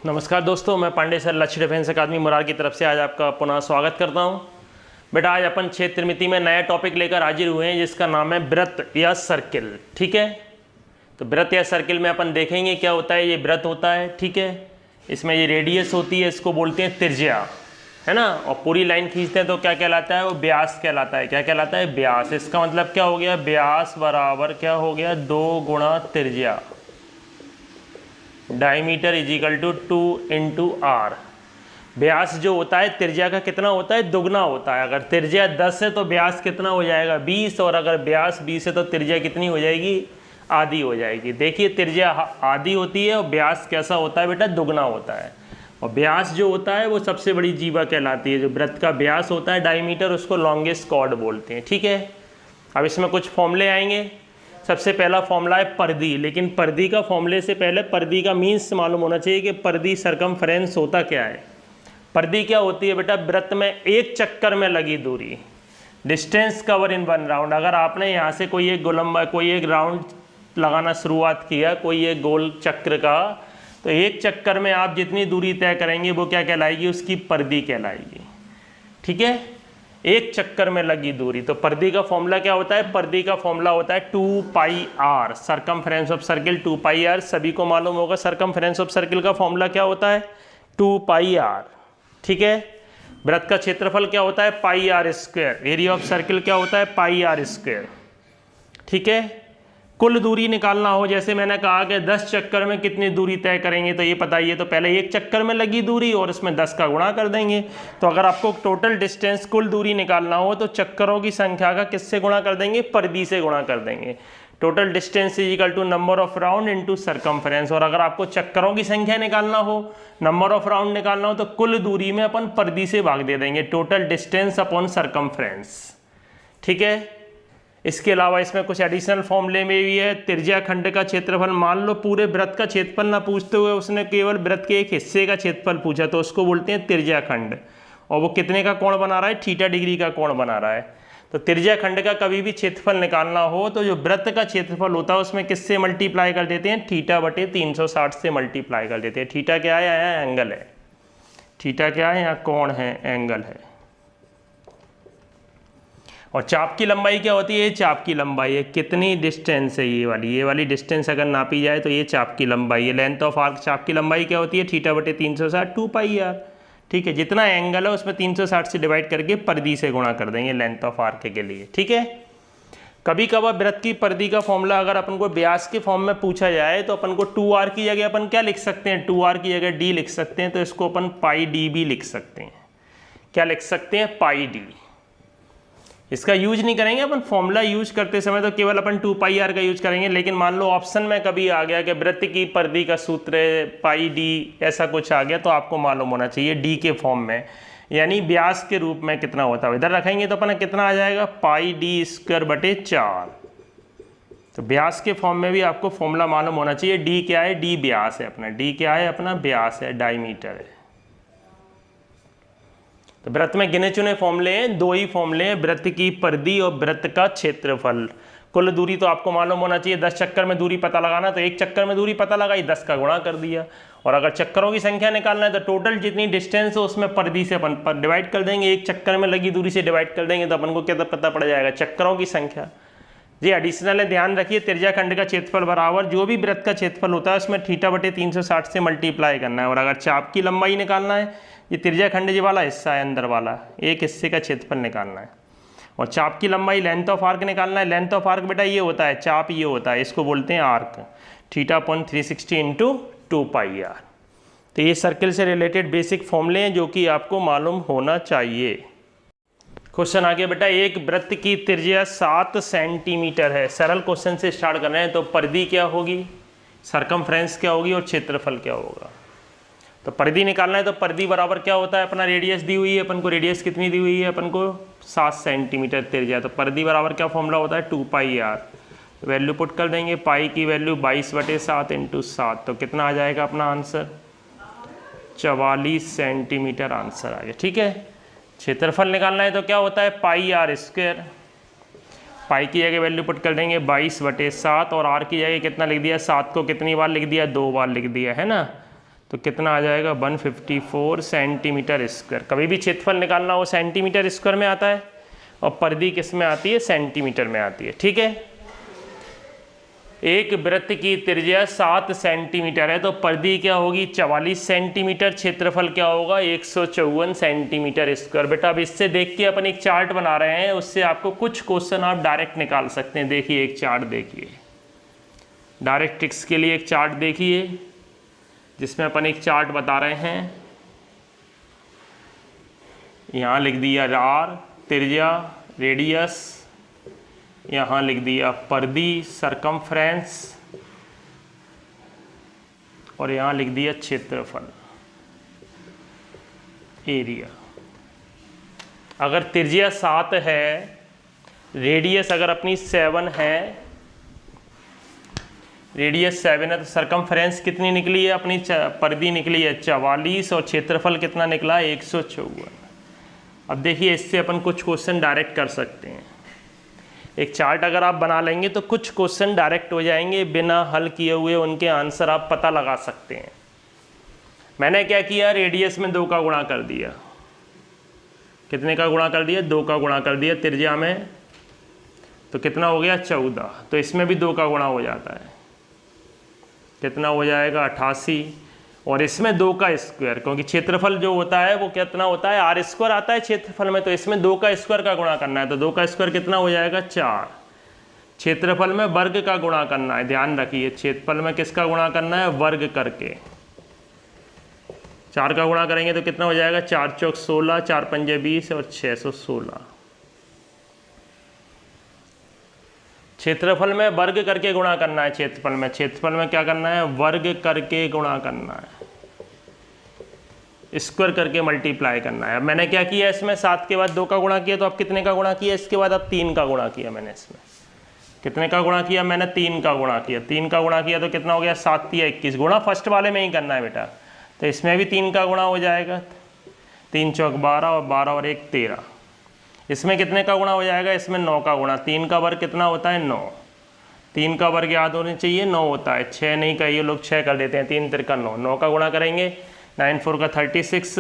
नमस्कार दोस्तों, मैं पांडे सर लक्ष्य डिफेंस अकादमी मुरार की तरफ से आज आपका पुनः स्वागत करता हूं। बेटा आज अपन क्षेत्र त्रिमिति में नया टॉपिक लेकर हाजिर हुए हैं जिसका नाम है वृत्त या सर्किल। ठीक है, तो वृत्त या सर्किल में अपन देखेंगे क्या होता है। ये वृत्त होता है, ठीक है, इसमें ये रेडियस होती है, इसको बोलते हैं त्रिज्या, है ना। और पूरी लाइन खींचते हैं तो क्या कहलाता है, वो व्यास कहलाता है। क्या कहलाता है, व्यास। इसका मतलब क्या हो गया, व्यास बराबर क्या हो गया, 2 गुणा त्रिज्या। Diameter is equal to 2 into R. व्यास जो होता है त्रिज्या का कितना होता है, दुगना होता है। अगर त्रिज्या 10 है तो व्यास कितना हो जाएगा, 20। और अगर व्यास 20 है तो त्रिज्या कितनी हो जाएगी, आधी हो जाएगी। देखिए त्रिज्या आधी होती है और व्यास कैसा होता है बेटा, दुगना होता है। और व्यास जो होता है वो सबसे बड़ी जीवा कहलाती है। जो वृत्त का व्यास होता है डायमीटर, उसको लॉन्गेस्ट कॉर्ड बोलते हैं। ठीक है, अब इसमें कुछ फॉर्मूले आएंगे। सबसे पहला फॉर्मूला है परिधि, लेकिन परिधि का फॉर्मूले से पहले परिधि का मीन्स मालूम होना चाहिए कि परिधि सरकमफ्रेंस होता क्या है। परिधि क्या होती है बेटा, वृत्त में एक चक्कर में लगी दूरी, डिस्टेंस कवर इन 1 राउंड। अगर आपने यहाँ से कोई एक राउंड लगाना शुरुआत किया, कोई एक गोल चक्र का, तो एक चक्कर में आप जितनी दूरी तय करेंगे वो क्या कहलाएगी, उसकी परिधि कहलाएगी। ठीक है, एक चक्कर में लगी दूरी। तो परिधि का फॉर्मूला क्या होता है, परिधि का फॉर्मूला होता है 2 pi R, circumference of circle 2 pi R. सभी को मालूम होगा सरकमफ्रेंस ऑफ सर्किल का फॉर्मूला क्या होता है, 2 पाई आर। ठीक है, वृत्त का क्षेत्रफल क्या होता है, pi R square. Area of circle क्या होता है, पाई आर स्क्वायर। ठीक है, कुल दूरी निकालना हो, जैसे मैंने कहा कि 10 चक्कर में कितनी दूरी तय करेंगे, तो ये बताइए। तो पहले एक चक्कर में लगी दूरी और इसमें 10 का गुणा कर देंगे। तो अगर आपको टोटल डिस्टेंस, कुल दूरी निकालना हो तो चक्करों की संख्या का किससे गुणा कर देंगे, परिधि से गुणा कर देंगे। Total distance is equal to number of round into circumference. और अगर आपको चक्करों की संख्या निकालना हो, नंबर ऑफ राउंड निकालना हो, तो कुल दूरी में अपन परिधि से भाग दे देंगे, टोटल डिस्टेंस अपॉन सरकमफ्रेंस। ठीक है, इसके अलावा इसमें कुछ एडिशनल फॉर्मूले में भी है। त्रिज्या खंड का क्षेत्रफल, मान लो पूरे वृत्त का क्षेत्रफल ना पूछते हुए उसने केवल वृत्त के एक हिस्से का क्षेत्रफल पूछा, तो उसको बोलते हैं त्रिज्या खंड। और वो कितने का कोण बना रहा है, थीटा डिग्री का कोण बना रहा है। तो त्रिज्या खंड का कभी भी क्षेत्रफल निकालना हो तो जो वृत्त का क्षेत्रफल होता है उसमें किससे मल्टीप्लाई कर देते हैं, थीटा बटे 360 से मल्टीप्लाई कर देते हैं। थीटा क्या है, यहाँ एंगल है। थीटा क्या है, यहाँ कोण है, एंगल है। और चाप की लंबाई क्या होती है, चाप की लंबाई है, कितनी डिस्टेंस है, ये वाली डिस्टेंस अगर नापी जाए तो ये चाप की लंबाई है। लेंथ ऑफ आर्क, चाप की लंबाई क्या होती है, थीटा बटे 360, 2 पाई आर। ठीक है, जितना एंगल है उसमें 360 से डिवाइड करके परिधि से गुणा कर देंगे लेंथ ऑफ आर्क के लिए। ठीक है, कभी कभार वृत्त की परिधि का फॉर्मूला अगर अपन को व्यास के फॉर्म में पूछा जाए तो अपन को 2r की जगह अपन क्या लिख सकते हैं, 2r की जगह d लिख सकते हैं। तो इसको अपन पाई डी भी लिख सकते हैं। क्या लिख सकते हैं, पाई डी। इसका यूज नहीं करेंगे अपन, फॉर्मूला यूज करते समय तो केवल अपन 2 पाई आर का यूज करेंगे। लेकिन मान लो ऑप्शन में कभी आ गया कि वृत्त की परिधि का सूत्र है पाई डी, ऐसा कुछ आ गया, तो आपको मालूम होना चाहिए डी के फॉर्म में, यानी व्यास के रूप में कितना होता है। इधर रखेंगे तो अपन कितना आ जाएगा, पाई डी स्क्वायर बटे 4। तो व्यास के फॉर्म में भी आपको फॉर्मूला मालूम होना चाहिए। डी क्या है, डी व्यास है अपना, डी क्या है अपना, व्यास है, डायमीटर है। तो वृत्त में गिने चुने फॉर्मूले हैं, 2 ही फॉर्मूले हैं, वृत्त की परिधि और वृत्त का क्षेत्रफल। कुल दूरी तो आपको मालूम होना चाहिए, 10 चक्कर में दूरी पता लगाना, तो एक चक्कर में दूरी पता लगाई, 10 का गुणा कर दिया। और अगर चक्करों की संख्या निकालना है तो टोटल जितनी डिस्टेंस है उसमें परिधि से अपन डिवाइड कर देंगे, एक चक्कर में लगी दूरी से डिवाइड कर देंगे, तो अपन को क्या पता पड़ जाएगा, चक्करों की संख्या। जी एडिशनल है, ध्यान रखिए, त्रिज्या खंड का क्षेत्रफल बराबर जो भी वृत्त का क्षेत्रफल होता है उसमें थीटा बटे 360 से मल्टीप्लाई करना है। और अगर चाप की लंबाई निकालना है, ये त्रिज्या खंड ये वाला हिस्सा है, अंदर वाला एक हिस्से का क्षेत्रफल निकालना है। और चाप की लंबाई, लेंथ ऑफ आर्क निकालना है। लेंथ ऑफ आर्क बेटा ये होता है, चाप ये होता है, इसको बोलते हैं arc, theta upon 360 into 2 pi r. तो ये सर्किल से रिलेटेड बेसिक फॉर्मूले हैं जो कि आपको मालूम होना चाहिए। क्वेश्चन आगे बेटा, एक वृत्त की त्रिज्या 7 सेंटीमीटर है। सरल क्वेश्चन से स्टार्ट कर रहे हैं। तो परिधि क्या होगी, सरकमफ्रेंस क्या होगी और क्षेत्रफल क्या होगा। तो परिधि निकालना है तो परिधि बराबर क्या होता है, अपना रेडियस दी हुई है, अपन को रेडियस कितनी दी हुई है, अपन को 7 सेंटीमीटर त्रिज्या। तो परिधि बराबर क्या फॉर्मूला होता है, 2 पाई आर। वैल्यू पुट कर देंगे, पाई की वैल्यू 22/7 इंटू 7, तो कितना आ जाएगा अपना आंसर, 44 सेंटीमीटर आंसर आ गया। ठीक है, क्षेत्रफल निकालना है तो क्या होता है, पाई आर स्क्वायर। पाई की जगह वैल्यू पुट कर देंगे 22/7 और आर की जगह कितना लिख दिया, 7 को कितनी बार लिख दिया, 2 बार लिख दिया है ना। तो कितना आ जाएगा 154 सेंटीमीटर स्क्वायर। कभी भी क्षेत्रफल निकालना हो सेंटीमीटर स्क्वायर में आता है और परिधि किस में आती है, सेंटीमीटर में आती है। ठीक है, एक वृत्त की त्रिज्या 7 सेंटीमीटर है तो परिधि क्या होगी 44 सेंटीमीटर, क्षेत्रफल क्या होगा 154 सेंटीमीटर स्क्वायर। बेटा अब इससे देख के अपन एक चार्ट बना रहे हैं, उससे आपको कुछ क्वेश्चन आप डायरेक्ट निकाल सकते हैं। देखिए एक चार्ट देखिए, डायरेक्ट्रिक्स के लिए एक चार्ट देखिए जिसमें अपन एक चार्ट बता रहे हैं। यहाँ लिख दिया आर त्रिज्या रेडियस, यहाँ लिख दिया परिधि सरकमफ्रेंस, और यहाँ लिख दिया क्षेत्रफल एरिया। अगर त्रिज्या 7 है, रेडियस अगर अपनी 7 है, रेडियस 7 है तो सरकमफ्रेंस कितनी निकली है अपनी, परिधि निकली है 44 और क्षेत्रफल कितना निकला 154। अब देखिए इससे अपन कुछ क्वेश्चन डायरेक्ट कर सकते हैं। एक चार्ट अगर आप बना लेंगे तो कुछ क्वेश्चन डायरेक्ट हो जाएंगे, बिना हल किए हुए उनके आंसर आप पता लगा सकते हैं। मैंने क्या किया, रेडियस में 2 का गुणा कर दिया। कितने का गुणा कर दिया, 2 का गुणा कर दिया। त्रिज्या में तो कितना हो गया 14, तो इसमें भी 2 का गुणा हो जाता है, कितना हो जाएगा 88, और इसमें 2 का स्क्वायर, क्योंकि क्षेत्रफल जो होता है वो कितना होता है आर स्क्वायर आता है क्षेत्रफल में, तो इसमें 2 का स्क्वायर का गुणा करना है, तो 2 का स्क्वायर कितना हो जाएगा 4। क्षेत्रफल में वर्ग का गुणा करना है, ध्यान रखिए क्षेत्रफल में किसका गुणा करना है, वर्ग करके। 4 का गुणा करेंगे तो कितना हो जाएगा 4 चौक 16, 4 पंजे 20 और 616। क्षेत्रफल में वर्ग करके गुणा करना है, क्षेत्रफल में क्या करना है, वर्ग करके गुणा करना है, स्क्वायर करके मल्टीप्लाई करना है। अब मैंने क्या किया, इसमें 7 के बाद 2 का गुणा किया, तो अब कितने का गुणा किया, इसके बाद अब 3 का गुणा किया। मैंने इसमें कितने का गुणा किया, मैंने 3 का गुणा किया। 3 का गुणा किया तो कितना हो गया 7 3 21, गुणा फर्स्ट वाले में ही करना है बेटा, तो इसमें भी 3 का गुणा हो जाएगा। 3 चौक 12 और 12 और 1 13। इसमें कितने का गुणा हो जाएगा, इसमें 9 का गुणा। 3 का वर्ग कितना होता है 9, 3 का वर्ग याद होने चाहिए 9 होता है, 6 नहीं का ये लोग 6 कर देते हैं, 3 3 9, 9 का गुणा करेंगे 9 4 का 36,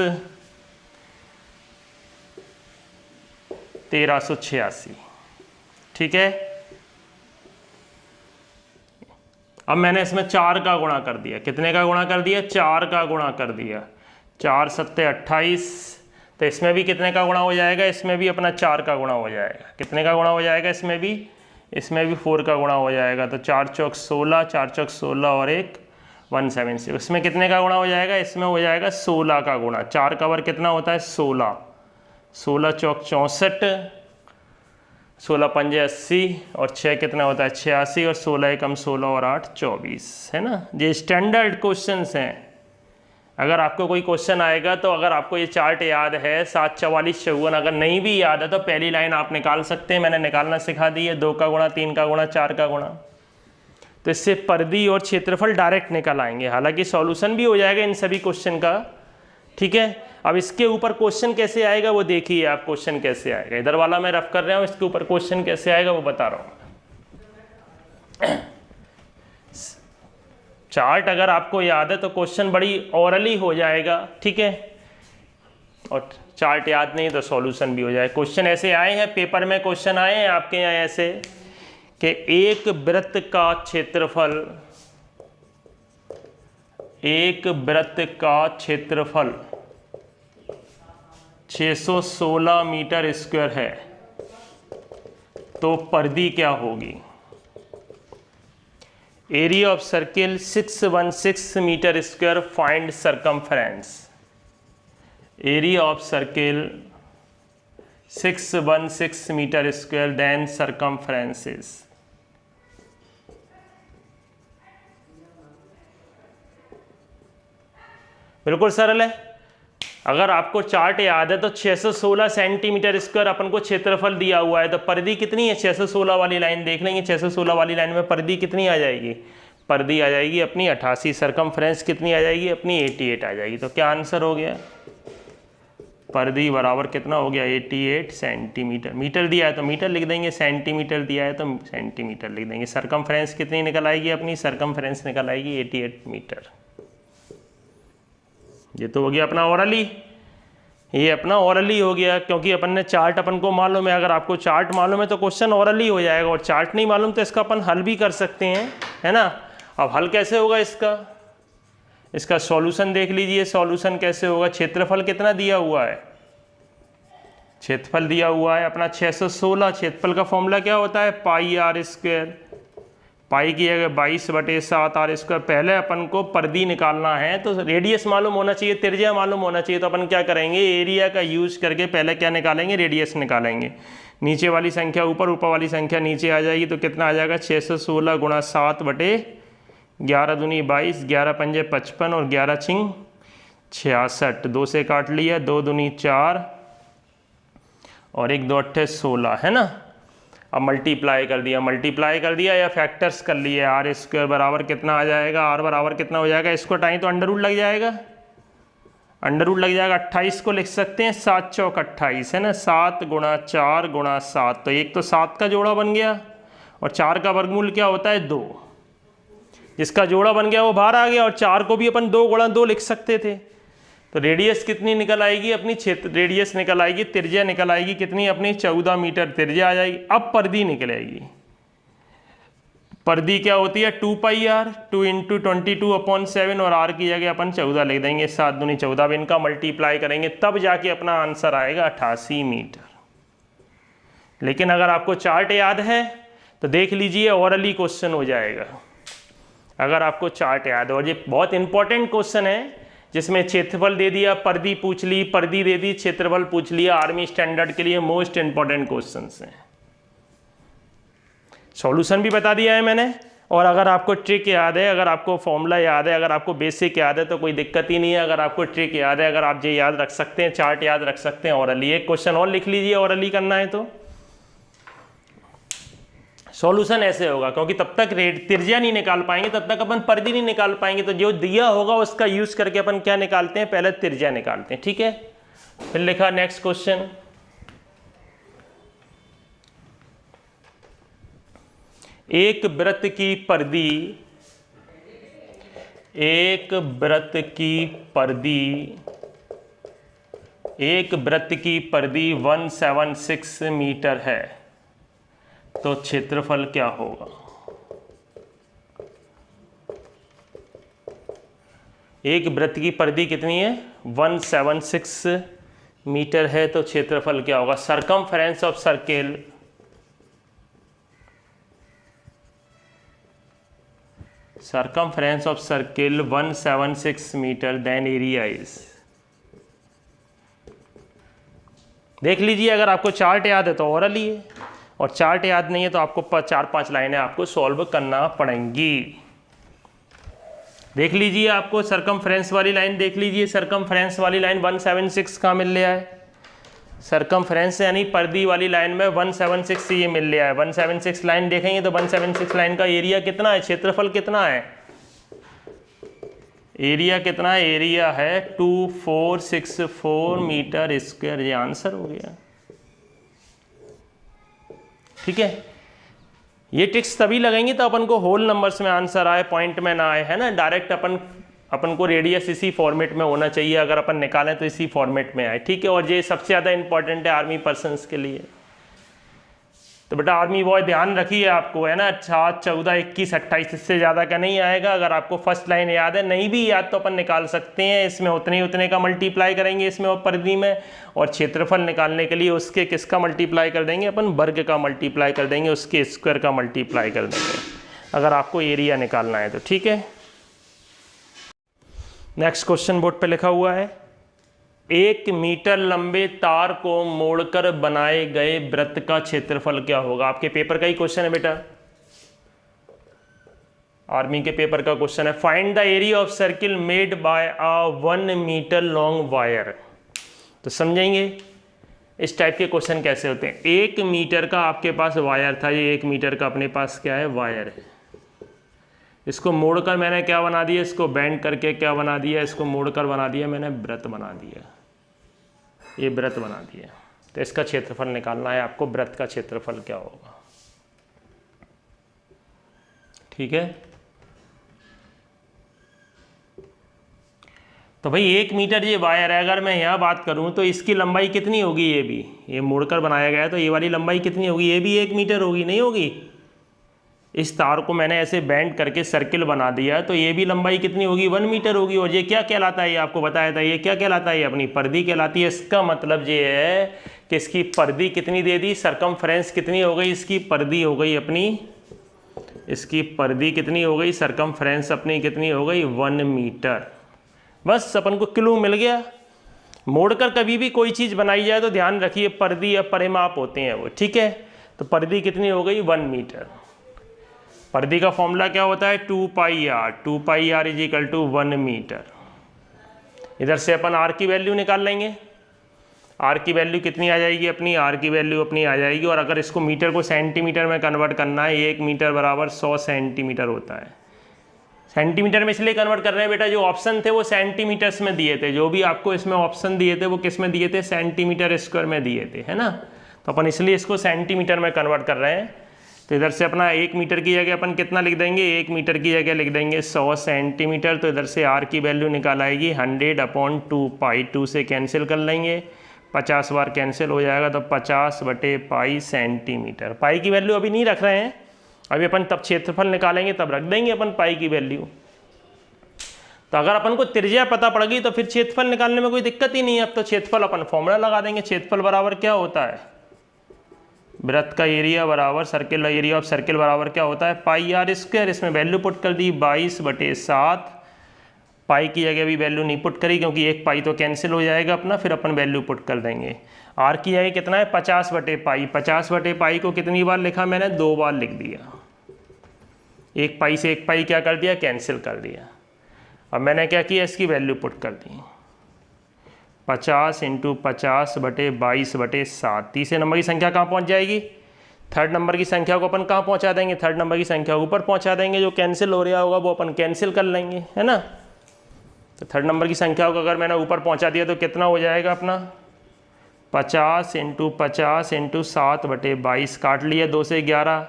1386। ठीक है, अब मैंने इसमें 4 का गुणा कर दिया। कितने का गुणा कर दिया, 4 का गुणा कर दिया। 4 7 28, तो इसमें भी कितने का गुणा हो जाएगा, इसमें भी अपना 4 का गुणा हो जाएगा। कितने का गुणा हो जाएगा, इसमें भी 4 का गुणा हो जाएगा, तो 4 चौक 16, 4 चौक 16 और 1 176। इसमें कितने का गुणा हो जाएगा, इसमें हो जाएगा 16 का गुणा। 4 का वर्ग कितना होता है 16, 16 चौक 64, 16 पंजे 80 और 6 कितना होता है 86, और 16 एकम 16 और 8 24, है ना। ये स्टैंडर्ड क्वेश्चंस हैं। अगर आपको कोई क्वेश्चन आएगा तो अगर आपको ये चार्ट याद है 7 44 54, अगर नहीं भी याद है तो पहली लाइन आप निकाल सकते हैं, मैंने निकालना सिखा दी है। 2 का गुणा, 3 का गुणा, 4 का गुणा, तो इससे परिधि और क्षेत्रफल डायरेक्ट निकल आएंगे। हालांकि सॉल्यूशन भी हो जाएगा इन सभी क्वेश्चन का। ठीक है, अब इसके ऊपर क्वेश्चन कैसे आएगा वो देखिए आप, क्वेश्चन कैसे आएगा। इधर वाला मैं रफ कर रहा हूँ, इसके ऊपर क्वेश्चन कैसे आएगा वो बता रहा हूँ। चार्ट अगर आपको याद है तो क्वेश्चन बड़ी ओरली हो जाएगा। ठीक है, और चार्ट याद नहीं तो सॉल्यूशन भी हो जाए। क्वेश्चन ऐसे आए हैं पेपर में, क्वेश्चन आए हैं आपके यहाँ ऐसे कि एक वृत्त का क्षेत्रफल, एक वृत्त का क्षेत्रफल 616 मीटर स्क्वायर है तो परिधि क्या होगी। Area of circle 616 metre square, find circumference. Area of circle 616 metre square, then circumferences. बिल्कुल सरल है। अगर आपको चार्ट याद है तो 616 सेंटीमीटर स्क्वायर अपन को क्षेत्रफल दिया हुआ है, तो परिधि कितनी है 616 वाली लाइन देख लेंगे। 616 वाली लाइन में परिधि कितनी आ जाएगी, परिधि आ जाएगी अपनी 88, सरकमफ्रेंस कितनी आ जाएगी अपनी 88 आ जाएगी। तो क्या आंसर हो गया, परिधि बराबर कितना हो गया 88 सेंटीमीटर। मीटर दिया है तो मीटर लिख देंगे, सेंटीमीटर दिया है तो सेंटीमीटर लिख देंगे। सरकमफ्रेंस कितनी निकल आएगी अपनी, सरकमफ्रेंस निकल आएगी 88 मीटर। ये तो हो गया अपना ओरली, ये अपना ओरली हो गया, क्योंकि अपन ने चार्ट अपन को मालूम है। अगर आपको चार्ट मालूम है तो क्वेश्चन ओरली हो जाएगा, और चार्ट नहीं मालूम तो इसका अपन हल भी कर सकते हैं, है ना। अब हल कैसे होगा इसका सॉल्यूशन देख लीजिए। सॉल्यूशन कैसे होगा, क्षेत्रफल कितना दिया हुआ है, क्षेत्रफल दिया हुआ है अपना 616। क्षेत्रफल का फॉर्मूला क्या होता है, पाई आर स्क्वायर, पाई की जगह 22/7 आर स्क्वायर। पहले अपन को परिधि निकालना है तो रेडियस मालूम होना चाहिए, त्रिज्या मालूम होना चाहिए। तो अपन क्या करेंगे, एरिया का यूज करके पहले क्या निकालेंगे, रेडियस निकालेंगे। नीचे वाली संख्या ऊपर, ऊपर वाली संख्या नीचे आ जाएगी, तो कितना आ जाएगा 616 गुणा 7/11 दूनी 22, 11 पंजे 55 और 11 छिंग 66। 2 से काट लिया, 2 दूनी 4 और 1 2 8 16, है ना। अब मल्टीप्लाई कर दिया या फैक्टर्स कर लिए। आर स्क्वायर बराबर कितना आ जाएगा, आर बराबर कितना हो जाएगा, इसको टाइम तो अंडर रूट लग जाएगा, 28 को लिख सकते हैं 7 चौक 28, है ना। 7 गुणा 4 गुणा 7, तो एक तो 7 का जोड़ा बन गया, और 4 का वर्गमूल क्या होता है 2, जिसका जोड़ा बन गया वो बाहर आ गया, और 4 को भी अपन 2 गुणा 2 लिख सकते थे। तो रेडियस कितनी निकल आएगी अपनी, क्षेत्र रेडियस निकल आएगी, त्रिज्या निकल आएगी कितनी अपनी, 14 मीटर त्रिज्या आ जाएगी। अब परिधि निकलेगी, परिधि क्या होती है 2πr, 2 × 22/7, और r की जगह अपन 14 लिख देंगे, 7 दूनी 14। अब इनका मल्टीप्लाई करेंगे तब जाके अपना आंसर आएगा 88 मीटर। लेकिन अगर आपको चार्ट याद है तो देख लीजिए, ओरली क्वेश्चन हो जाएगा अगर आपको चार्ट याद है। और ये बहुत इंपॉर्टेंट क्वेश्चन है, जिसमें क्षेत्रफल दे दिया, परिधि पूछ ली, परिधि दे दी, क्षेत्रफल पूछ लिया। आर्मी स्टैंडर्ड के लिए मोस्ट इंपॉर्टेंट क्वेश्चंस हैं। सॉल्यूशन भी बता दिया है मैंने, और अगर आपको ट्रिक याद है, अगर आपको फॉर्मूला याद है, अगर आपको बेसिक याद है तो कोई दिक्कत ही नहीं है। अगर आपको ट्रिक याद है, अगर आप ये याद रख सकते हैं, चार्ट याद रख सकते हैं, ओरली एक क्वेश्चन और लिख लीजिए ओरली करना है तो। सॉल्यूशन ऐसे होगा, क्योंकि तब तक त्रिज्या नहीं निकाल पाएंगे, तब तक अपन परिधि नहीं निकाल पाएंगे। तो जो दिया होगा उसका यूज करके अपन क्या निकालते हैं, पहले त्रिज्या निकालते हैं, ठीक है। फिर लिखा नेक्स्ट क्वेश्चन, एक वृत्त की परिधि, एक वृत्त की परिधि 176 मीटर है, तो क्षेत्रफल क्या होगा। एक वृत्त की परिधि कितनी है 176 मीटर है, तो क्षेत्रफल क्या होगा। Circumference of circle, circumference of circle 176 meter, then area is। देख लीजिए, अगर आपको चार्ट याद है तो ओरली है, और चार्ट याद नहीं है तो आपको 4-5 लाइनें आपको सॉल्व करना पड़ेंगी। देख लीजिए, आपको सरकमफ्रेंस वाली लाइन देख लीजिए, सरकमफ्रेंस वाली लाइन 176 का मिल रहा है। सरकमफ्रेंस यानी परिधि वाली लाइन में 176 ये मिल रहा है। 176 लाइन देखेंगे तो 176 लाइन का एरिया कितना है, क्षेत्रफल कितना है, एरिया कितना है, एरिया है 2464 मीटर स्क्वायर। ये आंसर हो गया, ठीक है। ये ट्रिक्स तभी लगेंगी तो अपन को होल नंबर्स में आंसर आए, पॉइंट में ना आए, है ना। डायरेक्ट अपन को रेडियस इसी फॉर्मेट में होना चाहिए, अगर अपन निकालें तो इसी फॉर्मेट में आए, ठीक है। और ये सबसे ज़्यादा इंपॉर्टेंट है आर्मी पर्सन्स के लिए। तो बेटा आर्मी बॉय ध्यान रखिए, आपको है ना 7, 14, 21, 28 इससे ज़्यादा का नहीं आएगा। अगर आपको फर्स्ट लाइन याद है, नहीं भी याद तो अपन निकाल सकते हैं। इसमें उतने का मल्टीप्लाई करेंगे इसमें और परिधि में, और क्षेत्रफल निकालने के लिए उसके किसका मल्टीप्लाई कर देंगे अपन, वर्ग का मल्टीप्लाई कर देंगे, उसके स्क्वायर का मल्टीप्लाई कर देंगे, अगर आपको एरिया निकालना है तो, ठीक है। नेक्स्ट क्वेश्चन बोर्ड पे लिखा हुआ है, 1 मीटर लंबे तार को मोड़कर बनाए गए वृत्त का क्षेत्रफल क्या होगा। आपके पेपर का ही क्वेश्चन है बेटा, आर्मी के पेपर का क्वेश्चन है। Find the area of circle made by a 1 metre long wire. तो समझेंगे इस टाइप के क्वेश्चन कैसे होते हैं। 1 मीटर का आपके पास वायर था, ये 1 मीटर का अपने पास क्या है, वायर है। इसको मोड़कर मैंने क्या बना दिया, इसको बेंड करके क्या बना दिया, इसको मोड़कर बना दिया मैंने, वृत्त बना दिया, ये वृत्त बना दिया। तो इसका क्षेत्रफल निकालना है आपको, वृत्त का क्षेत्रफल क्या होगा, ठीक है। तो भाई 1 मीटर ये वायर है, अगर मैं यहाँ बात करूँ तो इसकी लंबाई कितनी होगी, ये भी ये मोड़कर बनाया गया है तो ये वाली लंबाई कितनी होगी, ये भी 1 मीटर होगी, नहीं होगी। इस तार को मैंने ऐसे बेंड करके सर्किल बना दिया तो ये भी लंबाई कितनी होगी, 1 मीटर होगी। और ये क्या कहलाता है, ये आपको बताया था, ये क्या कहलाता है, ये अपनी परिधि कहलाती है। इसका मतलब ये है कि इसकी परिधि कितनी दे दी, सरकमफ्रेंस कितनी हो गई, इसकी परिधि हो गई अपनी, इसकी परिधि कितनी हो गई, सरकमफ्रेंस अपनी कितनी हो गई, 1 मीटर। बस अपन को क्लू मिल गया। मोड़कर कभी भी कोई चीज़ बनाई जाए तो ध्यान रखिए परिधि या परिमाप होते हैं वो, ठीक है। तो परिधि कितनी हो गई, 1 मीटर। परिधि का फॉर्मूला क्या होता है, 2 pi R, 2 pi R is equal to 1 metre. इधर से अपन आर की वैल्यू निकाल लेंगे। आर की वैल्यू कितनी आ जाएगी अपनी, आर की वैल्यू अपनी आ जाएगी। और अगर इसको मीटर को सेंटीमीटर में कन्वर्ट करना है, 1 मीटर बराबर 100 सेंटीमीटर होता है। सेंटीमीटर में इसलिए कन्वर्ट कर रहे हैं बेटा, जो ऑप्शन थे वो सेंटीमीटर्स में दिए थे, जो भी आपको इसमें ऑप्शन दिए थे वो किस में दिए थे, सेंटीमीटर स्क्वायर में दिए थे, है ना। तो अपन इसलिए इसको सेंटीमीटर में कन्वर्ट कर रहे हैं। तो इधर से अपना 1 मीटर की जगह अपन कितना लिख देंगे, 1 मीटर की जगह लिख देंगे 100 सेंटीमीटर। तो इधर से आर की वैल्यू निकाल आएगी 100/2 पाई, 2 से कैंसिल कर लेंगे, 50 बार कैंसिल हो जाएगा तो 50/पाई सेंटीमीटर। पाई की वैल्यू अभी नहीं रख रहे हैं, अभी अपन तब क्षेत्रफल निकालेंगे तब रख देंगे अपन पाई की वैल्यू। तो अगर अपन को त्रिज्या पता पड़ गई तो फिर क्षेत्रफल निकालने में कोई दिक्कत ही नहीं है। अब तो क्षेत्रफल अपन फॉर्मूला लगा देंगे। क्षेत्रफल बराबर क्या होता है, वृत्त का एरिया बराबर सर्किल एरिया ऑफ सर्किल बराबर क्या होता है, पाई आर स्क्वायर। इसमें वैल्यू पुट कर दी 22/7। पाई की जगह भी वैल्यू नहीं पुट करी क्योंकि 1 पाई तो कैंसिल हो जाएगा अपना, फिर अपन वैल्यू पुट कर देंगे। आर की जगह कितना है, 50/पाई। 50/पाई को कितनी बार लिखा मैंने, 2 बार लिख दिया। 1 पाई से 1 पाई क्या कर दिया, कैंसिल कर दिया। अब मैंने क्या किया, इसकी वैल्यू पुट कर दी, 50 × 50/22/7। तीसरे नंबर की संख्या कहाँ पहुँच जाएगी, थर्ड नंबर की संख्या को अपन कहाँ पहुँचा देंगे, थर्ड नंबर की संख्या ऊपर पहुँचा देंगे। जो कैंसिल हो रहा होगा वो अपन कैंसिल कर लेंगे, है ना। तो थर्ड नंबर की संख्या को अगर मैंने ऊपर पहुँचा दिया तो कितना हो जाएगा अपना, 50 × 50 × 7/22 काट लिया, 2 से 11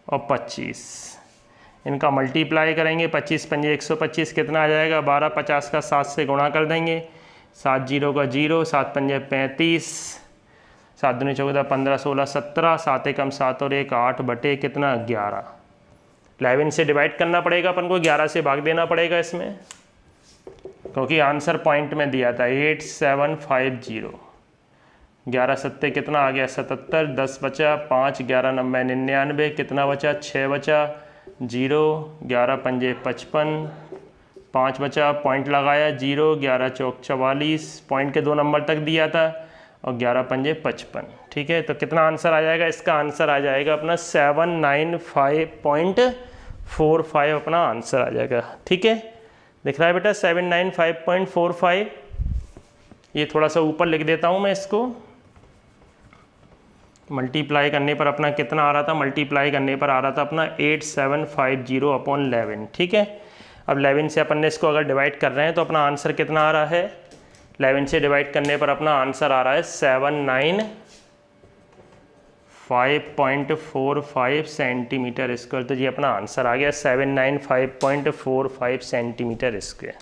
और 25। इनका मल्टीप्लाई करेंगे, 25 × 5 = 125, कितना आ जाएगा 12। 50 का 7 से गुणा कर देंगे, 7 0 का 0, 7 5 35, 7 दूनी 14, 15 16 17, 7 1 7 और 1 8 बटे कितना 11। 11 से डिवाइड करना पड़ेगा अपन को, 11 से भाग देना पड़ेगा इसमें, क्योंकि आंसर पॉइंट में दिया था 8750। 11 7 कितना आ गया 77, 10 बचा, 5 11 9 99, कितना बचा 6 बचा, 0 11 5 55, 5 बचा, पॉइंट लगाया 0, 11 चौक 44, पॉइंट के 2 नंबर तक दिया था, और 11 5 55। ठीक है, तो कितना आंसर आ जाएगा, इसका आंसर आ जाएगा अपना 795.45 अपना आंसर आ जाएगा। ठीक है, दिख रहा है बेटा 795.45। ये थोड़ा सा ऊपर लिख देता हूँ मैं इसको। मल्टीप्लाई करने पर अपना कितना आ रहा था, मल्टीप्लाई करने पर आ रहा था अपना 8750/11। ठीक है, अब 11 से अपन ने इसको अगर डिवाइड कर रहे हैं तो अपना आंसर कितना आ रहा है, 11 से डिवाइड करने पर अपना आंसर आ रहा है 795.45 सेंटीमीटर स्क्वायर। तो ये अपना आंसर आ गया 795.45 सेंटीमीटर स्क्वायर।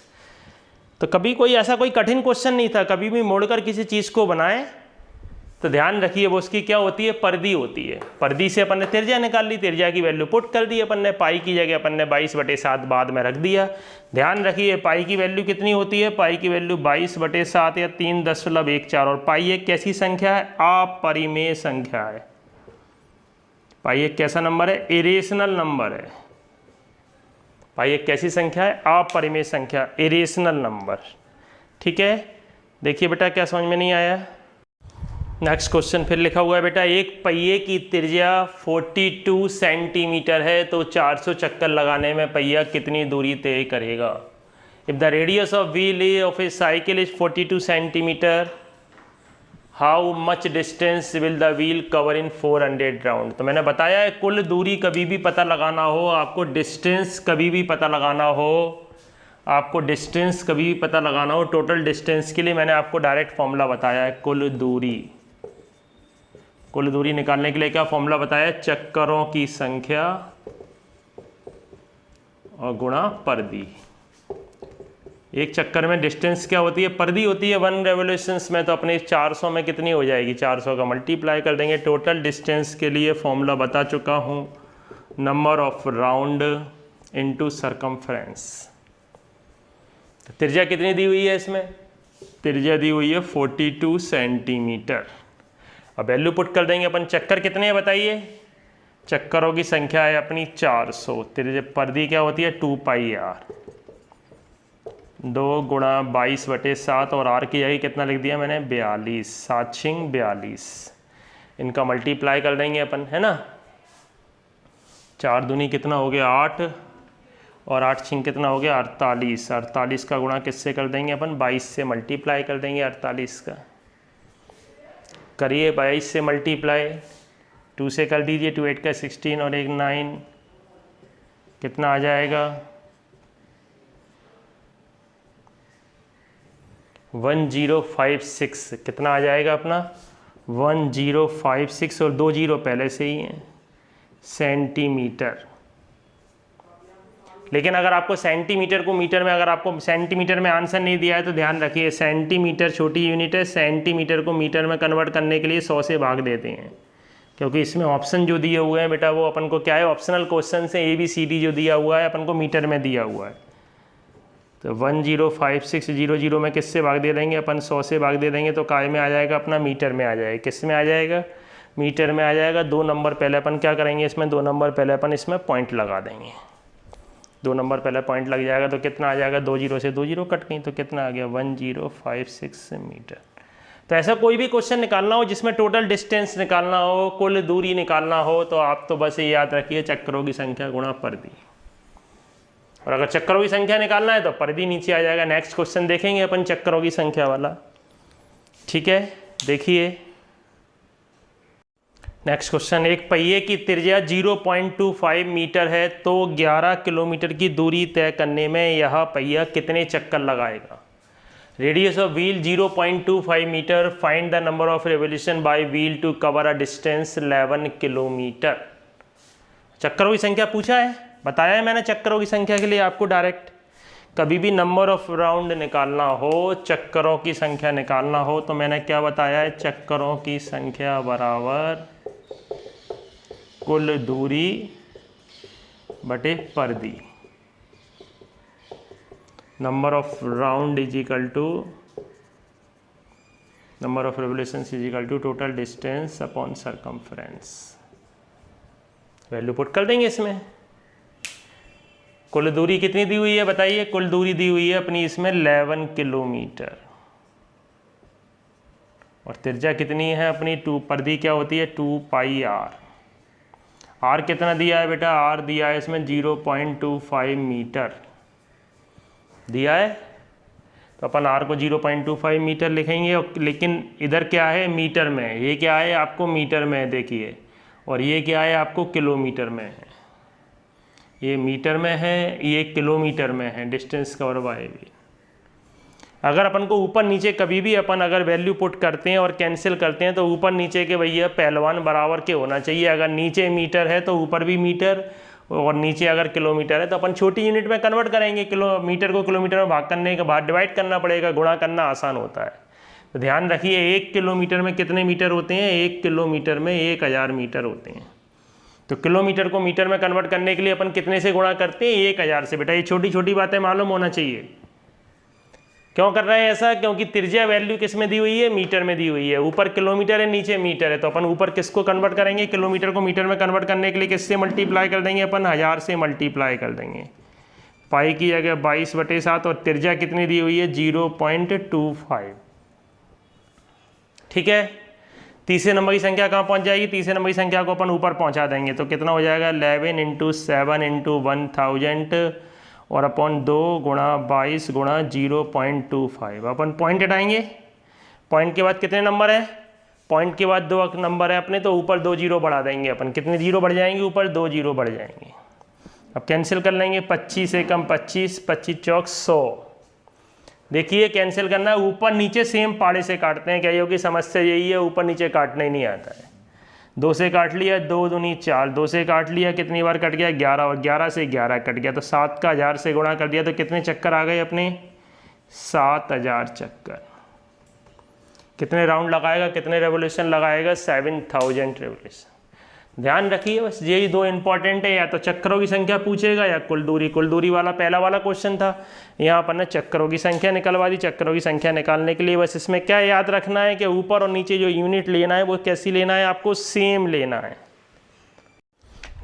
तो कभी कोई ऐसा कोई कठिन क्वेश्चन नहीं था, कभी भी मोड़कर किसी चीज़ को बनाए तो ध्यान रखिए वो उसकी क्या होती है, परिधि होती है। परिधि से अपन ने त्रिज्या निकाल ली, त्रिज्या की वैल्यू पुट कर दी अपन ने, पाई की जगह अपन ने 22/7 बाद में रख दिया। ध्यान रखिए पाई की वैल्यू कितनी होती है, पाई की वैल्यू 22/7 या 3.14। और पाई एक कैसी संख्या है, अपरिमेय संख्या है। पाई एक कैसा नंबर है, इरेशनल नंबर है। पाई एक कैसी संख्या है, अपरिमेय संख्या, इरेशनल नंबर। ठीक है, देखिए बेटा क्या समझ में नहीं आया। नेक्स्ट क्वेश्चन फिर लिखा हुआ है बेटा, एक पहिए की त्रिज्या 42 सेंटीमीटर है तो 400 चक्कर लगाने में पहिया कितनी दूरी तय करेगा। If the radius of wheel of A cycle is 42 centimetre, how much distance will the wheel cover in 400 round. तो मैंने बताया है कुल दूरी कभी भी पता लगाना हो आपको, डिस्टेंस कभी भी पता लगाना हो आपको, डिस्टेंस कभी भी पता लगाना हो, टोटल डिस्टेंस के लिए मैंने आपको डायरेक्ट फॉर्मूला बताया है कुल दूरी। कुल दूरी निकालने के लिए क्या फॉर्मूला बताया, चक्करों की संख्या और गुणा परिधि। एक चक्कर में डिस्टेंस क्या होती है, परिधि होती है 1 रेवोल्यूशंस में, तो अपने 400 में कितनी हो जाएगी, 400 का मल्टीप्लाई कर देंगे। टोटल डिस्टेंस के लिए फॉर्मूला बता चुका हूँ, number of round into circumference. तो त्रिज्या कितनी दी हुई है इसमें, त्रिज्या दी हुई है 42 सेंटीमीटर। अब वैल्यू पुट कर देंगे अपन। चक्कर कितने हैं बताइए, चक्करों की संख्या है अपनी 400। त्रिज्या परिधि क्या होती है 2 पाई आर, 2 गुणा 22/7 और आर की जगह कितना लिख दिया मैंने 42, 7 छिंग 42। इनका मल्टीप्लाई कर देंगे अपन, है ना। 4 दूनी कितना हो गया 8 और 8 छिंग कितना हो गया 48। 48 का गुणा किससे कर देंगे अपन, 22 से मल्टीप्लाई कर देंगे 48 का। करिए 22 से मल्टीप्लाई, 2 से कर दीजिए, 2 8 का 16 और 1 9, कितना आ जाएगा 1056। कितना आ जाएगा अपना 1056 और 2 जीरो पहले से ही हैं, सेंटीमीटर। लेकिन अगर आपको सेंटीमीटर को मीटर में, अगर आपको सेंटीमीटर में आंसर नहीं दिया है तो ध्यान रखिए, सेंटीमीटर छोटी यूनिट है, सेंटीमीटर को मीटर में कन्वर्ट करने के लिए 100 से भाग देते हैं, क्योंकि इसमें ऑप्शन जो दिए हुए हैं बेटा वो अपन को क्या है, ऑप्शनल क्वेश्चन से ABCD जो दिया हुआ है अपन को मीटर में दिया हुआ है। तो 105600 में किससे भाग दे देंगे अपन, 100 से भाग दे देंगे, तो काय में आ जाएगा अपना मीटर में आ जाएगा। किस में आ जाएगा, मीटर में आ जाएगा। 2 नंबर पहले अपन क्या करेंगे इसमें, 2 नंबर पहले अपन इसमें पॉइंट लगा देंगे। 2 नंबर पहले पॉइंट लग जाएगा तो कितना आ जाएगा, 2 जीरो से 2 जीरो कट गई तो कितना आ गया 1056 मीटर। तो ऐसा कोई भी क्वेश्चन निकालना हो जिसमें टोटल डिस्टेंस निकालना हो, कुल दूरी निकालना हो, तो आप तो बस ये याद रखिए चक्करों की संख्या गुणा परिधि। और अगर चक्करों की संख्या निकालना है तो परिधि नीचे आ जाएगा। नेक्स्ट क्वेश्चन देखेंगे अपन चक्करों की संख्या वाला, ठीक है। देखिए नेक्स्ट क्वेश्चन, एक पहिए की त्रिज्या 0.25 मीटर है तो 11 किलोमीटर की दूरी तय करने में यह पहिया कितने चक्कर लगाएगा। Radius of wheel 0.25 metre, find the number of revolution by wheel to cover a distance 11 kilometre. चक्करों की संख्या पूछा है, बताया है मैंने चक्करों की संख्या के लिए आपको डायरेक्ट। कभी भी नंबर ऑफ राउंड निकालना हो, चक्करों की संख्या निकालना हो, तो मैंने क्या बताया है, चक्करों की संख्या बराबर कुल दूरी बटे परिधि। Number of round is equal to number of revolutions is equal to total distance upon circumference. Value put कर देंगे इसमें। कुल दूरी कितनी दी हुई है बताइए, कुल दूरी दी हुई है अपनी इसमें 11 किलोमीटर। और त्रिज्या कितनी है अपनी, 2, परिधि क्या होती है 2 पाई आर। आर कितना दिया है बेटा, आर दिया है इसमें 0.25 मीटर दिया है, तो अपन आर को 0.25 मीटर लिखेंगे। लेकिन इधर क्या है मीटर में, ये क्या है आपको मीटर में देखिए, और ये क्या है आपको किलोमीटर में है। ये मीटर में है, ये किलोमीटर में है, डिस्टेंस कवर बाय व्हील। अगर अपन को ऊपर नीचे कभी भी अपन अगर वैल्यू पुट करते हैं और कैंसिल करते हैं तो ऊपर नीचे के भैया पहलवान बराबर के होना चाहिए। अगर नीचे मीटर है तो ऊपर भी मीटर, और नीचे अगर किलोमीटर है तो अपन छोटी यूनिट में कन्वर्ट करेंगे। किलोमीटर को किलोमीटर में भाग करने के बाद डिवाइड करना पड़ेगा, गुणा करना आसान होता है। तो ध्यान रखिए 1 किलोमीटर में कितने मीटर होते हैं, 1 किलोमीटर में 1000 मीटर होते हैं। तो किलोमीटर को मीटर में कन्वर्ट करने के लिए अपन कितने से गुणा करते हैं, 1000 से। बेटा ये छोटी छोटी बातें मालूम होना चाहिए। क्यों कर रहे हैं ऐसा, क्योंकि त्रिज्या वैल्यू किस में दी हुई है, मीटर में दी हुई है। ऊपर किलोमीटर है, नीचे मीटर है, तो अपन ऊपर किसको कन्वर्ट करेंगे, किलोमीटर को मीटर में कन्वर्ट करने के लिए किससे मल्टीप्लाई कर देंगे अपन, 1000 से मल्टीप्लाई कर देंगे। पाई की जगह 22/7 और त्रिज्या कितनी दी हुई है 0.25। ठीक है। तीसरे नंबर की संख्या कहाँ पहुँच जाएगी, तीसरे नंबर की संख्या को अपन ऊपर पहुँचा देंगे तो कितना हो जाएगा 11 × 7 × 1000 और अपॉन 2 गुणा 22 गुणा 0.25। अपन पॉइंट हटाएंगे, पॉइंट के बाद कितने नंबर है, पॉइंट के बाद 2 नंबर है अपने, तो ऊपर 2 जीरो बढ़ा देंगे अपन। कितने जीरो बढ़ जाएंगे, ऊपर 2 जीरो बढ़ जाएंगे। अब कैंसिल कर लेंगे, 25 से कम 25, 25 चौक 100। देखिए कैंसिल करना है, ऊपर नीचे सेम पाड़े से काटते हैं। क्या होगी समस्या यही है, ऊपर नीचे काटना ही नहीं आता है। 2 से काट लिया, 2 दूनी 4, 2 से काट लिया, कितनी बार कट गया 11, और 11 से 11 कट गया, तो 7 का 1000 से गुणा कर दिया तो कितने चक्कर आ गए अपने 7000 चक्कर। कितने राउंड लगाएगा, कितने रेवोल्यूशन लगाएगा, 7000 रेवोल्यूशन। ध्यान रखिए बस यही दो इंपॉर्टेंट है, या तो चक्करों की संख्या पूछेगा या कुल दूरी। कुल दूरी वाला पहला वाला क्वेश्चन था, यहाँ पर ना चक्करों की संख्या निकलवा दी। चक्करों की संख्या निकालने के लिए बस इसमें क्या याद रखना है कि ऊपर और नीचे जो यूनिट लेना है वो कैसी लेना है, आपको सेम लेना है।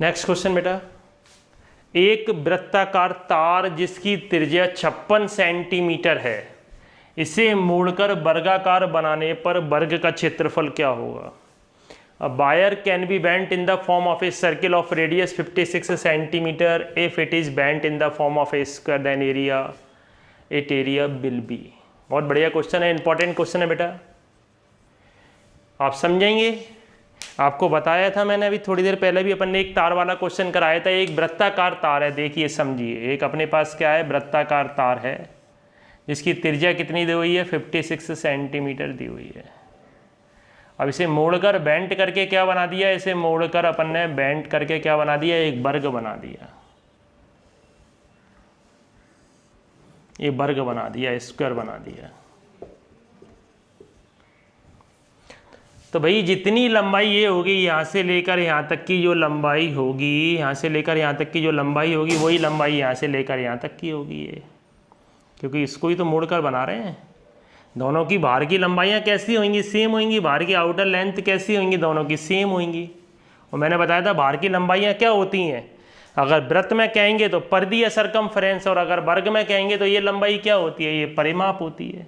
नेक्स्ट क्वेश्चन बेटा, एक वृत्ताकार तार जिसकी त्रिज्या 56 सेंटीमीटर है, इसे मोड़कर वर्गाकार बनाने पर वर्ग का क्षेत्रफल क्या होगा। A wire can be bent in the form of a circle of radius 56 centimeter if it is bent in the form of a square, then area will be। बहुत बढ़िया क्वेश्चन है, इंपॉर्टेंट क्वेश्चन है बेटा, आप समझेंगे। आपको बताया था मैंने अभी थोड़ी देर पहले भी, अपन ने एक तार वाला क्वेश्चन कराया था। एक वृत्ताकार तार है, देखिए समझिए, एक अपने पास क्या है, वृत्ताकार तार है जिसकी त्रिज्या कितनी दी हुई है, 56 सेंटीमीटर दी हुई है। अब इसे मोड़कर बेंट करके क्या बना दिया, इसे मोड़कर अपन ने बेंट करके क्या बना दिया, एक वर्ग बना दिया, ये वर्ग बना दिया, स्क्वायर बना दिया। तो भाई जितनी लंबाई ये होगी, यहाँ से लेकर यहाँ तक की जो लंबाई होगी, यहाँ से लेकर यहाँ तक की जो लंबाई होगी, वही लंबाई यहाँ से लेकर यहाँ तक की होगी ये, क्योंकि इसको ही तो मोड़कर बना रहे हैं। दोनों की बाहर की लंबाइयाँ कैसी होंगी, सेम होंगी। बाहर की आउटर लेंथ कैसी होंगी, दोनों की सेम होंगी। और मैंने बताया था बाहर की लंबाइयाँ क्या होती हैं, अगर वृत्त में कहेंगे तो परिधि या सरकमफ्रेंस, और अगर वर्ग में कहेंगे तो ये लंबाई क्या होती है, ये परिमाप होती है।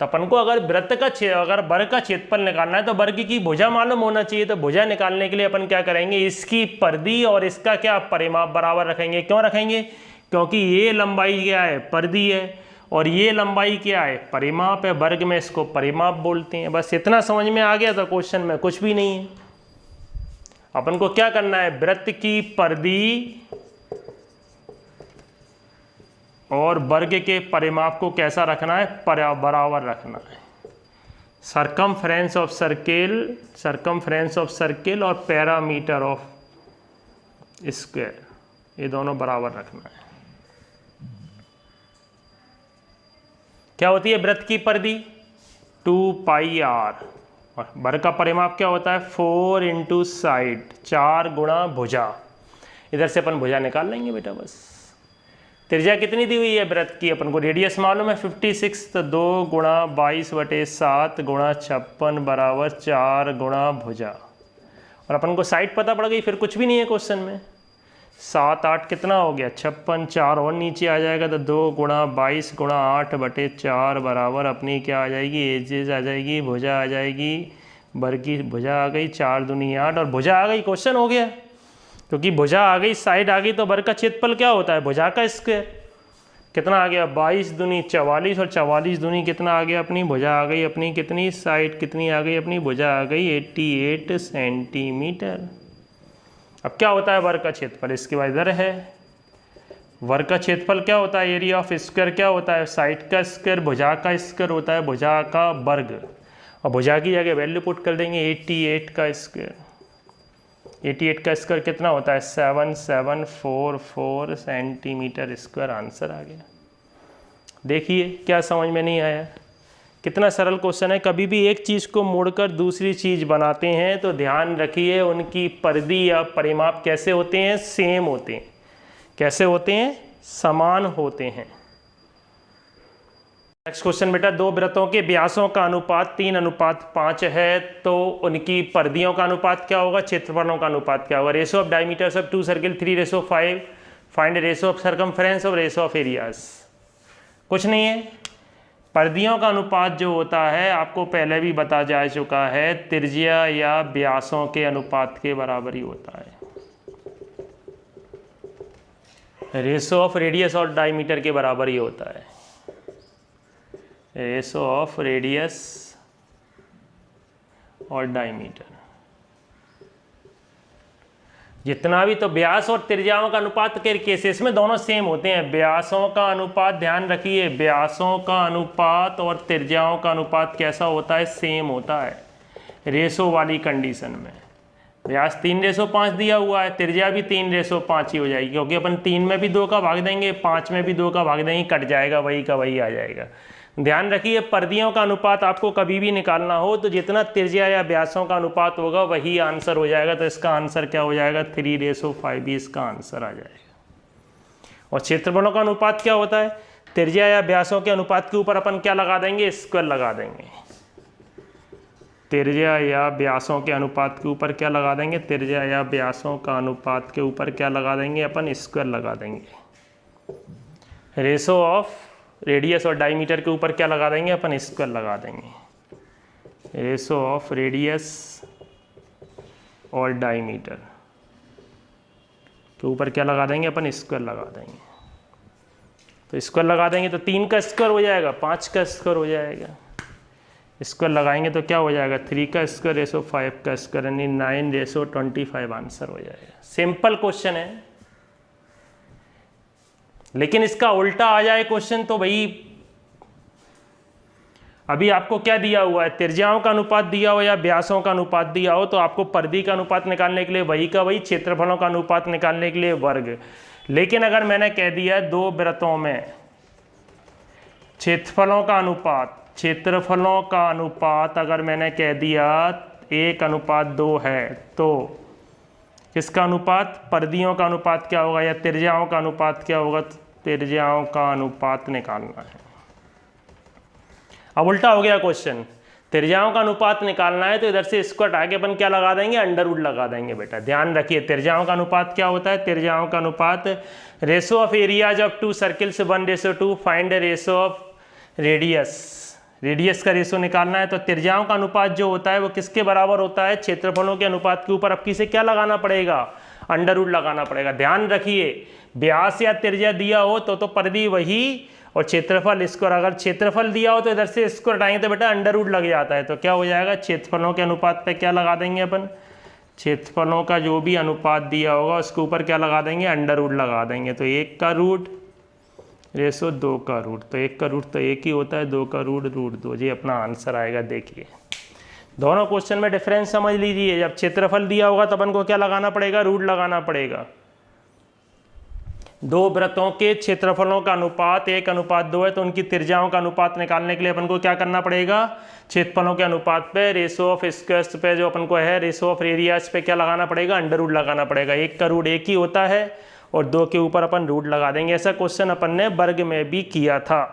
तो अपन को अगर वृत्त का अगर वर्ग का क्षेत्रफल निकालना है तो वर्ग की भुजा मालूम होना चाहिए। तो भुजा निकालने के लिए अपन क्या करेंगे, इसकी परिधि और इसका क्या परिमाप बराबर रखेंगे। क्यों रखेंगे, क्योंकि ये लंबाई क्या है, परिधि है, और ये लंबाई क्या है, परिमाप है। वर्ग में इसको परिमाप बोलते हैं। बस इतना समझ में आ गया था, क्वेश्चन में कुछ भी नहीं है। अपन को क्या करना है, वृत्त की परिधि और वर्ग के परिमाप को कैसा रखना है, बराबर रखना है। सरकमफ्रेंस ऑफ सर्किल और पैरामीटर ऑफ स्क्वायर, ये दोनों बराबर रखना है। क्या होती है वृत्त की परिधि, 2πr, और वर्ग का परिमाप क्या होता है, 4 इंटू साइड, 4 गुणा भुजा। इधर से अपन भुजा निकाल लेंगे बेटा। बस त्रिज्या कितनी दी हुई है वृत्त की, अपन को रेडियस मालूम है 56, तो 2 गुणा 22/7 गुणा 56 बराबर 4 गुणा भुजा। और अपन को साइड पता पड़ गई, फिर कुछ भी नहीं है क्वेश्चन में। 7 8 कितना हो गया, 56, 4 और नीचे आ जाएगा, तो 2 गुणा 22 गुणा 8/4 बराबर अपनी क्या आ जाएगी, एजेस आ जाएगी, भुजा आ जाएगी, वर्ग की भुजा आ गई, 4 दूनी 8, और भुजा आ गई, क्वेश्चन हो गया। क्योंकि भुजा आ गई, साइड आ गई, तो वर्ग का क्षेत्रफल क्या होता है, भुजा का स्क्वायर। कितना आ गया, 22 दूनी 44, और 44 दूनी कितना आ गया, अपनी भुजा आ गई, अपनी कितनी साइड कितनी आ गई, अपनी भुजा आ गई 88 सेंटीमीटर। अब क्या होता है वर्ग का क्षेत्रफल, इसके बाद इधर है। वर्ग का क्षेत्रफल क्या होता है, एरिया ऑफ स्क्वायर क्या होता है, साइड का स्क्वायर, भुजा का स्क्वायर होता है, भुजा का वर्ग। और भुजा की जगह वैल्यू पुट कर देंगे 88 का स्क्वायर। 88 का स्क्वायर कितना होता है, 7744 सेंटीमीटर स्क्वायर। आंसर आ गया। देखिए क्या समझ में नहीं आया, कितना सरल क्वेश्चन है। कभी भी एक चीज़ को मोड़कर दूसरी चीज़ बनाते हैं तो ध्यान रखिए उनकी परिधि या परिमाप कैसे होते हैं, सेम होते हैं। कैसे होते हैं, समान होते हैं। नेक्स्ट क्वेश्चन बेटा, दो वृत्तों के व्यासों का अनुपात 3:5 है, तो उनकी परिधियों का अनुपात क्या होगा, क्षेत्रफलों का अनुपात क्या होगा। Ratio of diameters of 2 circle 3:5, find ratio of circumference और रेशो ऑफ एरियाज। कुछ नहीं है, परिधियों का अनुपात जो होता है आपको पहले भी बता जा चुका है, त्रिज्या या व्यासों के अनुपात के बराबर ही होता है। रेशो ऑफ रेडियस और डायमीटर के बराबर ही होता है। रेशो ऑफ रेडियस और डायमीटर, जितना भी, तो व्यास और त्रिज्याओं का अनुपात के केसेस में दोनों सेम होते हैं। व्यासों का अनुपात ध्यान रखिए, व्यासों का अनुपात और त्रिज्याओं का अनुपात कैसा होता है, सेम होता है रेशो वाली कंडीशन में। व्यास 3/5 दिया हुआ है, त्रिज्या भी 3/5 ही हो जाएगी, क्योंकि अपन 3 में भी 2 का भाग देंगे, 5 में भी 2 का भाग देंगे, कट जाएगा, वही का वही आ जाएगा। ध्यान रखिए परिधियों का अनुपात आपको कभी भी निकालना हो तो जितना त्रिज्या या व्यासों का अनुपात होगा वही आंसर हो जाएगा। तो इसका आंसर क्या हो जाएगा, 3/5 भी इसका आंसर आ जाएगा। और क्षेत्रफलों का अनुपात क्या होता है, त्रिज्या या व्यासों के अनुपात के ऊपर अपन क्या लगा देंगे, स्क्वायर लगा देंगे। त्रिज्या या व्यासों के अनुपात के ऊपर क्या लगा देंगे, त्रिज्या या व्यासों का अनुपात के ऊपर क्या लगा देंगे अपन, स्क्वायर लगा देंगे। रेशो ऑफ रेडियस और डायमीटर के ऊपर क्या लगा देंगे अपन, स्क्वायर लगा देंगे। रेशो ऑफ रेडियस और डायमीटर के ऊपर क्या लगा देंगे अपन, स्क्वायर लगा देंगे। तो स्क्वायर लगा देंगे तो 3 का स्क्वायर हो जाएगा, 5 का स्क्वायर हो जाएगा। स्क्वायर लगाएंगे तो क्या हो जाएगा, 3 का स्क्वायर रेशो 5 का स्क्वायर, यानी 9/25 आंसर हो जाएगा। सिंपल क्वेश्चन है, लेकिन इसका उल्टा आ जाए क्वेश्चन तो भाई अभी आपको क्या दिया हुआ है, त्रिज्याओं का अनुपात दिया हो या व्यासों का अनुपात दिया हो, तो आपको परिधि का अनुपात निकालने के लिए वही का वही, क्षेत्रफलों का अनुपात निकालने के लिए वर्ग। लेकिन अगर मैंने कह दिया 2 वृत्तों में क्षेत्रफलों का अनुपात अगर मैंने कह दिया 1:2 है, तो किसका अनुपात, परिधियों का अनुपात क्या होगा या त्रिज्याओं का अनुपात क्या होगा, त्रिज्याओं का अनुपात निकालना है। अब उल्टा हो गया क्वेश्चन, त्रिज्याओं का अनुपात निकालना है तो इधर से इसको हटा के अपन क्या लगा देंगे, अंडर लगा देंगे। बेटा ध्यान रखिए त्रिज्याओं का अनुपात क्या होता है, त्रिज्याओं का अनुपात ratio of areas of 2 circles 1:2, find ratio of radius का रेशो निकालना है। तो त्रिज्याओं का अनुपात जो होता है वो किसके बराबर होता है, क्षेत्रफलों के अनुपात के ऊपर अब किसे क्या लगाना पड़ेगा, अंडर लगाना पड़ेगा। ध्यान रखिए व्यास या त्रिज्या दिया हो तो परिधि वही और क्षेत्रफल स्क्वायर, अगर क्षेत्रफल दिया हो तो इधर से स्क्वायर हटाएंगे तो बेटा अंडर लग जाता है। तो क्या हो जाएगा, क्षेत्रफलों के अनुपात पे क्या लगा देंगे अपन, क्षेत्रफलों का जो भी अनुपात दिया होगा उसके ऊपर क्या लगा देंगे, अंडर लगा देंगे। तो 1 का रूट रेशो 2 का रूट, तो 1 का रूट तो 1 ही होता है, 2 का रूट 2, जी अपना आंसर आएगा। देखिए दोनों क्वेश्चन में डिफरेंस समझ लीजिए, जब क्षेत्रफल दिया होगा तब अपन को क्या लगाना पड़ेगा, रूट लगाना पड़ेगा। 2 वृत्तों के क्षेत्रफलों का अनुपात 1:2 है, तो उनकी त्रिज्याओं का अनुपात निकालने के लिए अपन को क्या करना पड़ेगा, क्षेत्रफलों के अनुपात पे रेशो ऑफ स्क्वायर्स पे जो अपन को है रेशो ऑफ एरियाज पे क्या लगाना पड़ेगा, अंडर रूट लगाना पड़ेगा। 1 का रूट 1 ही होता है और 2 के ऊपर अपन रूट लगा देंगे। ऐसा क्वेश्चन अपन ने वर्ग में भी किया था।